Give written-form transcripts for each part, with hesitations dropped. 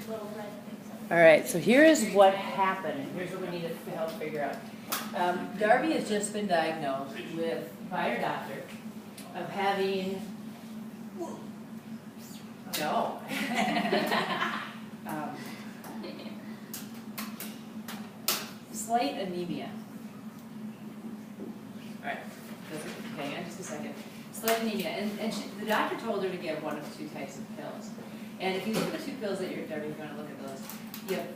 little red things. All right, so here is what happened, and here's what we need to help figure out. Darby has just been diagnosed with, by her doctor, of having, no. Slight anemia. All right, hang on just a second. Slight anemia, and the doctor told her to get one of two types of pills. And if you look at the two pills that you're, Darby, if you want to look at those, you have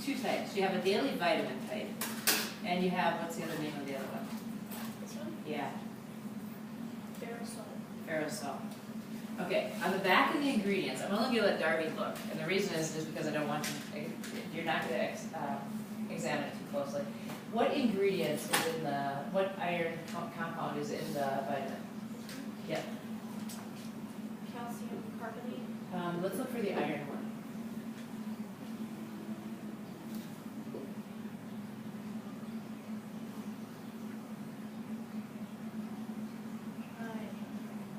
two types. You have a daily vitamin type, and you have, what's the other name of the other one? This one? Yeah, Ferrosol. Ferrosol. Okay, on the back of the ingredients, I'm only going to let Darby look, and the reason is just because I don't want you, you're not going to examine it too closely. What ingredients is in the, what iron compound is in the vitamin? Yeah. Calcium carbonate. Let's look for the iron one.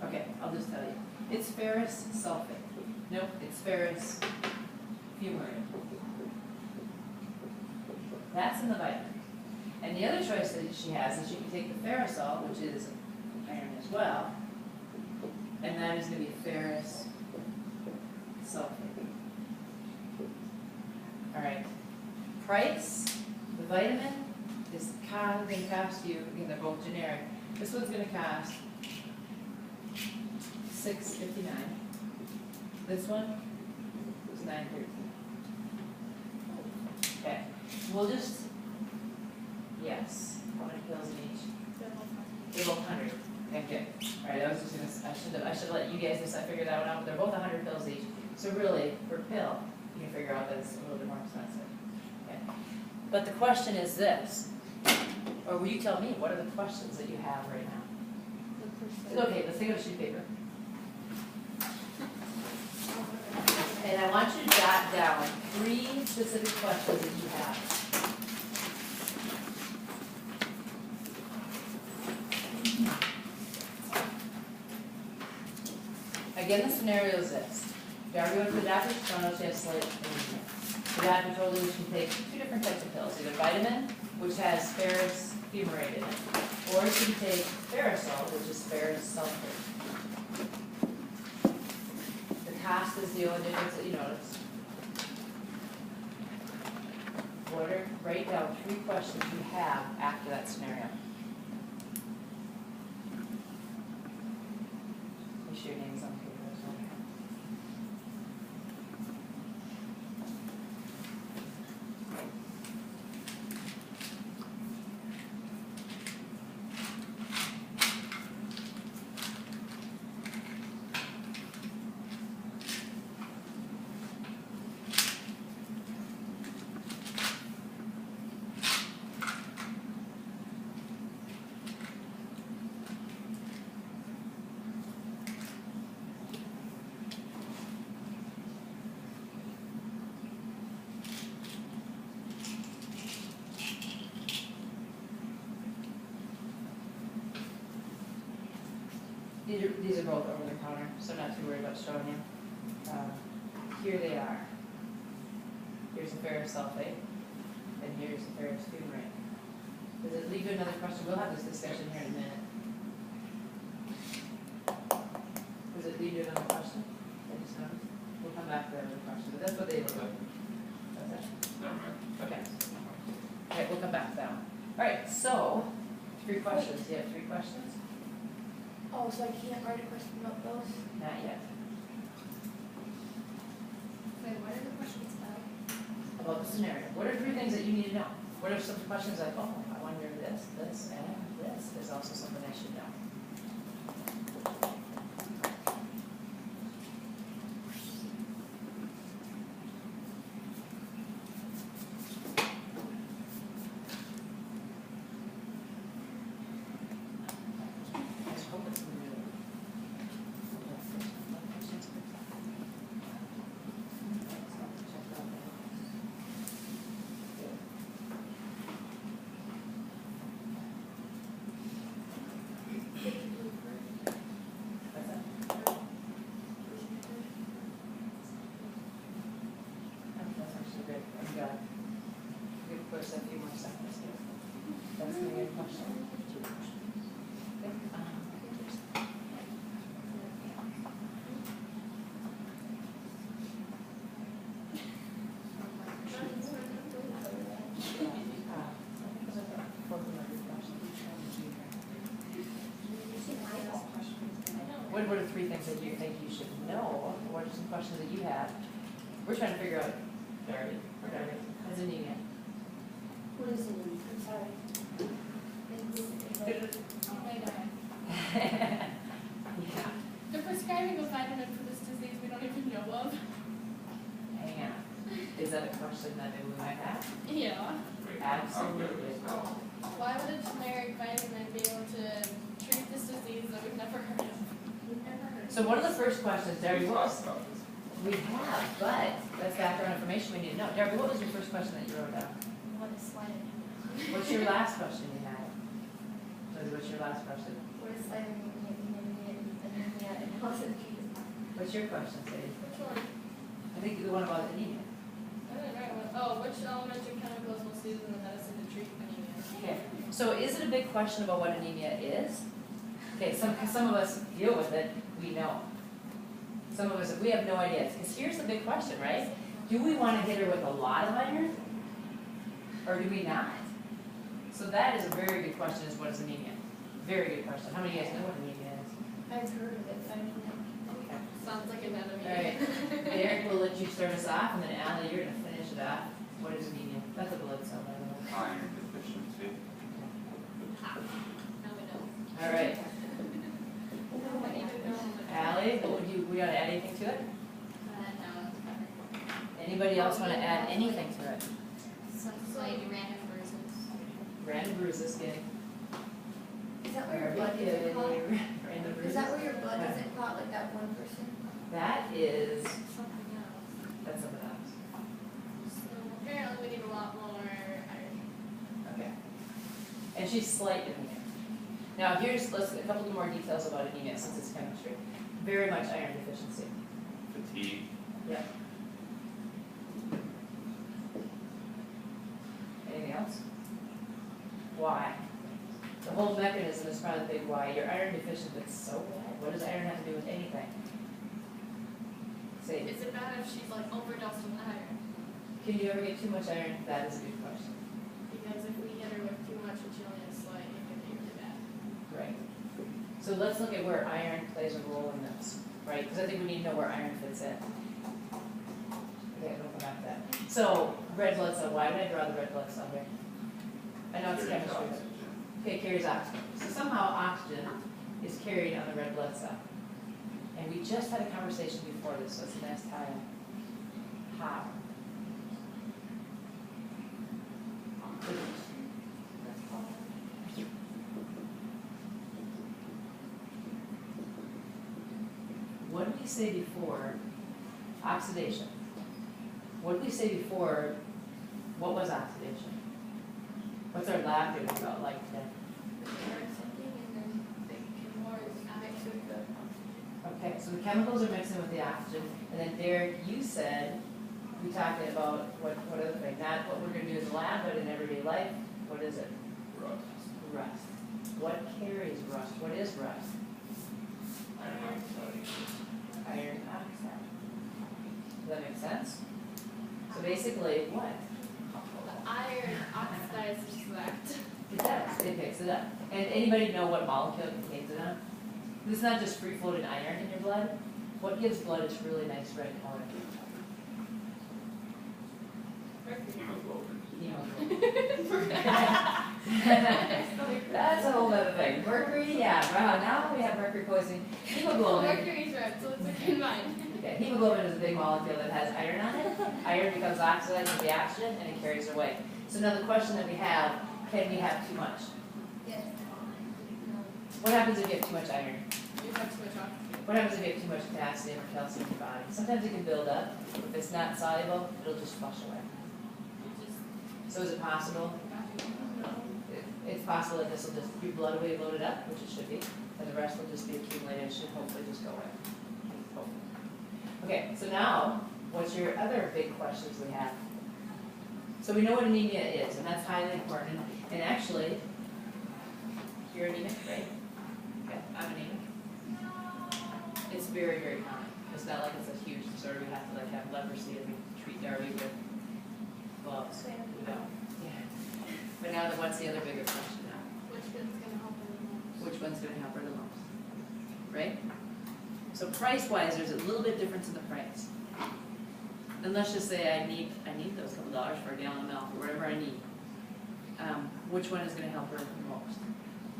Okay, I'll just tell you. It's ferrous sulfate. Nope, it's ferrous fumarate. That's in the vitamin. And the other choice that she has is she can take the ferrosol, which is iron as well, and that is going to be ferrous sulfate. All right. Price, the vitamin is going to cost you, again, they're both generic. This one's going to cost $6.59. This one is $9.13. Okay. We'll just, yes. How many pills in each? They're both 100. Okay, good. All right, I was just gonna, I should have let you guys decide, figure that one out, but they're both 100 pills each. So really, per pill, you can figure out that it's a little bit more expensive. Okay. But the question is this, or will you tell me, what are the questions that you have right now? Okay, let's take out a sheet of paper. And I want you to jot down 3 specific questions that you have. Again, the scenario is this. Darby went to the doctor's, found out she has slight anemia. The doctor told her she can take 2 different types of pills, either vitamin, which has ferrous fumarate in it, or she can take ferrosol, which is ferrous sulfate. The cost is the only difference that you notice. Write down 3 questions you have after that scenario. Make sure your name is on paper as well. These are both over the counter, so not too worried about showing you. Here they are. Here's the ferrous sulfate, and here's the ferrous fumarate. Does it lead to another question? We'll have this discussion here in a minute. Does it lead to another question? I just noticed. We'll come back to that other question, but that's what they look like. That's it. Never mind. Okay. Okay, we'll come back to that one. All right, so 3 questions. Do you have 3 questions? Oh, so I can't write a question about those? Not yet. Wait, what are the questions about? About the scenario. What are 3 things that you need to know? What are some questions like, oh, I wonder this, and this is also something I should know. I just hope it's gonna be really- That's the main question. Okay, What are 3 things that you think you should know? What are some questions that you have? We're trying to figure out, Darby, what's anemia? What is it? I'm sorry. Yeah, They're prescribing a vitamin for this disease we don't even know of. hang on. Is that a question that maybe we might have? Yeah. Absolutely. Why would a generic vitamin be able to treat this disease that we've never heard of? So one of the first questions, Darby, what was, we have, but that's background information we need to know. Darby, what was your first question that you wrote down? What is sliding? What's your last question you had? Josie, what's your last question? What is sliding? Anemia and how is it treated? What's your question, Sadie? Which one? I think the one about anemia. I didn't write one. Oh, which elementary chemicals most used in the medicine to treat anemia? Okay, so is it a big question about what anemia is? Okay, some of us deal with it, we know. Some of us, we have no idea. Because here's the big question, right? Do we want to hit her with a lot of iron? Or do we not? So that is a very good question, is what is anemia? Very good question. How many of you guys know what anemia is? I've heard of it, but I don't know. Okay. Sounds like an enemy. All right, Derek will let you start us off, and then Allie, you're going to finish it off. What is anemia? That's a blood cell, by the way. Iron deficiency. Now we know. All right, I need to know. Allie, we got to add anything to it? No. Anybody else want to add anything to it? Some slight random bruises. Random bruises, gang. Is that where your blood isn't clot? Random bruises? Is that where your blood isn't clot like that one person? That is, Something else. that's something else. So apparently we need a lot more iron. Okay. And she's slight anemia. Now here's, let's get a couple more details about anemia since it's chemistry. Very much iron deficiency. Fatigue. Yep. Anything else? Why? The whole mechanism is probably the big why. You're iron deficient, it's so bad. What does iron have to do with anything? Say, Is it bad if she's like overdosed with iron? can you ever get too much iron? That is a good question. Because if we hit her with too much and she only has slight, it could be really bad. Right. So let's look at where iron plays a role in this, right? Because I think we need to know where iron fits in. Okay, we'll come back to that. So, red blood cell, why did I draw the red blood cell here? I know it's Carries chemistry. oxygen. Okay, it carries oxygen. So somehow oxygen is carried on the red blood cell. And we just had a conversation before this, so it's a nice tie-in. How? What did we say before? Oxidation. What did we say before? What was oxidation? What's our lab doing about like today? Okay, so the chemicals are mixing with the oxygen, and then Derek, you said, we talked about what other thing, not what we're going to do in the lab, but in everyday life. What is it? Rust. Rust. What carries rust? What is rust? Iron oxide. Iron oxide. Does that make sense? So basically, what? The iron oxidizes that. It does. It picks it up. And anybody know what molecule it contains it on? This is not just free-floating iron in your blood. What gives blood its really nice red color? Hemoglobin. Hemoglobin. That's a whole other thing. Mercury, yeah. Wow, now we have mercury poisoning. Hemoglobin. Mercury's red, so it's like in mine. Okay, hemoglobin is a big molecule that has iron on it. Iron becomes oxidized with the oxygen and it carries it away. So now the question that we have, can we have too much? Yes. What happens if you have too much iron? You have too much oxygen. What happens if you have too much potassium or calcium in your body? Sometimes it can build up. If it's not soluble, it'll just flush away. So is it possible? It's possible that this will just, your blood will be loaded up, which it should be, and the rest will just be accumulated. It should hopefully just go away. Hopefully. Okay, so now, what's your other big questions we have? So we know what anemia is, and that's highly important. And actually, You're anemic, right? Okay, I'm anemic. It's very, very common. It's not like it's a huge disorder. We have to like have leprosy and we treat Darby with gloves. We don't. Yeah. But now, what's the other bigger question now? Which one's gonna help her the most? Which one's going to help her the most? Right? So price-wise, there's a little bit difference in the price. And let's just say I need those couple dollars for a gallon of milk or whatever I need. Which one is going to help her the most?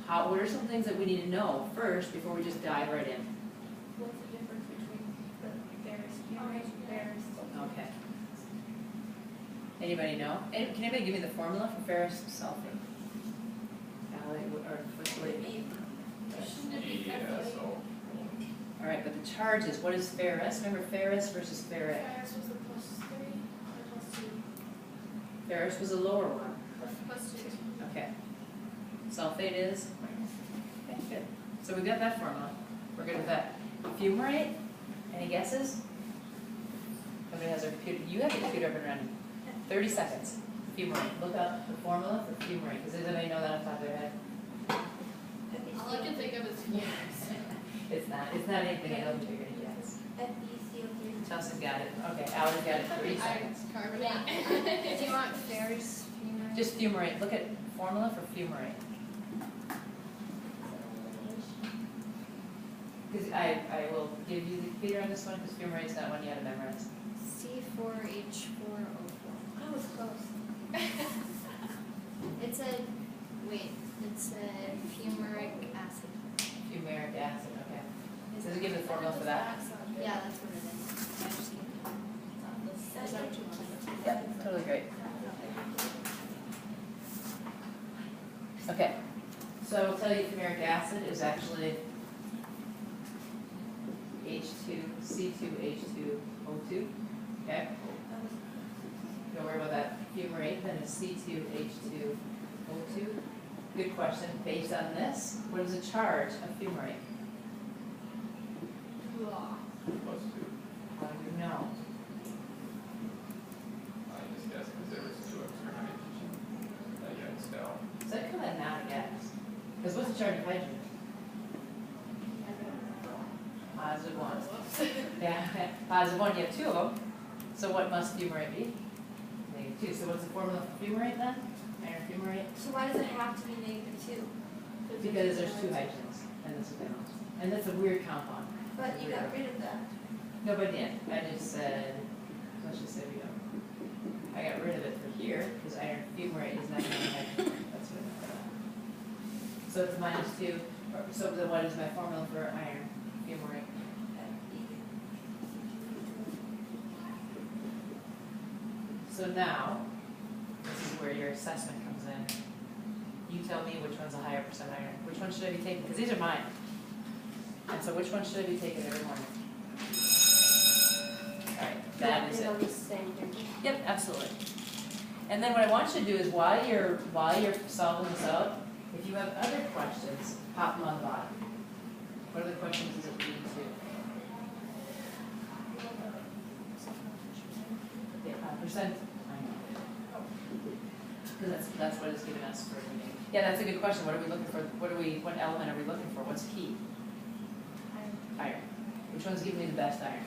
What are some things that we need to know first before we just dive right in? What's the difference between the Ferris fumarate and Ferris sulfate? Okay. Anybody know? Can anybody give me the formula for ferrous sulfate? Or what's the lady? Shouldn't it be Yeah, Ferris? so. All right, but the charges, what is ferrous? Remember ferrous versus ferret. Ferris was the +3 or +2? Ferrous was a lower one. +2. Okay. Sulfate is? Okay, good. So we've got that formula. We're good with that. Fumarate? Any guesses? Somebody has their computer. You have your computer up and running. 30 seconds. Fumarate. Look up the formula for fumarate. Does anybody know that off the top of their head? All I can think of is Ferris. It's not anything I don't think you're gonna guess. FeCO3. Chelsea's got it. Okay, Alan's got it. 30 seconds. Carbonate. Do you want Ferris fumarate? Just fumarate. Look at formula for fumarate. Because I will give you the computer on this one because fumarate is not one you had to memorize. C4H4O4. I was close. It's a fumaric acid. Fumaric acid, okay. Does it give the formula for that? Yeah, that's what it is. I just gave it. Is that what you want? Yep, totally great. Okay, so I will tell you fumaric acid is actually C2H2O2, okay? Don't worry about that fumarate, then it's C2H2O2. Good question. Based on this, what is the charge of fumarate? +2. How do you know? I just guessed because there was 2 extra hydrogen that you had to sell. So I come at now to guess. Because what's the charge of hydrogen? Positive 1. Yeah, positive 1, you have 2 of them. So what must fumarate be? -2. So what's the formula for fumarate then? Iron fumarate? So why does it have to be -2? Because there's 2 hydrogens in this valence. And that's a weird compound. But you got rid of that. No, but I didn't. I just said, let's just say we don't. I got rid of it for here because iron fumarate is not going to be hydrogen. That's what I got. So it's -2. So then what is my formula for iron fumarate? So now, this is where your assessment comes in. You tell me which one's a higher percent iron. Which one should I be taking? Because these are mine. And so which one should I be taking every morning? All right, that is it. Yep, absolutely. And then what I want you to do is while you're solving this out, if you have other questions, pop them on the bottom. What other questions does it lead to? Percent, I know. Because that's what it's given us for everything. Yeah, that's a good question. What are we looking for? What element are we looking for? What's key? Iron. Which one's giving me the best iron?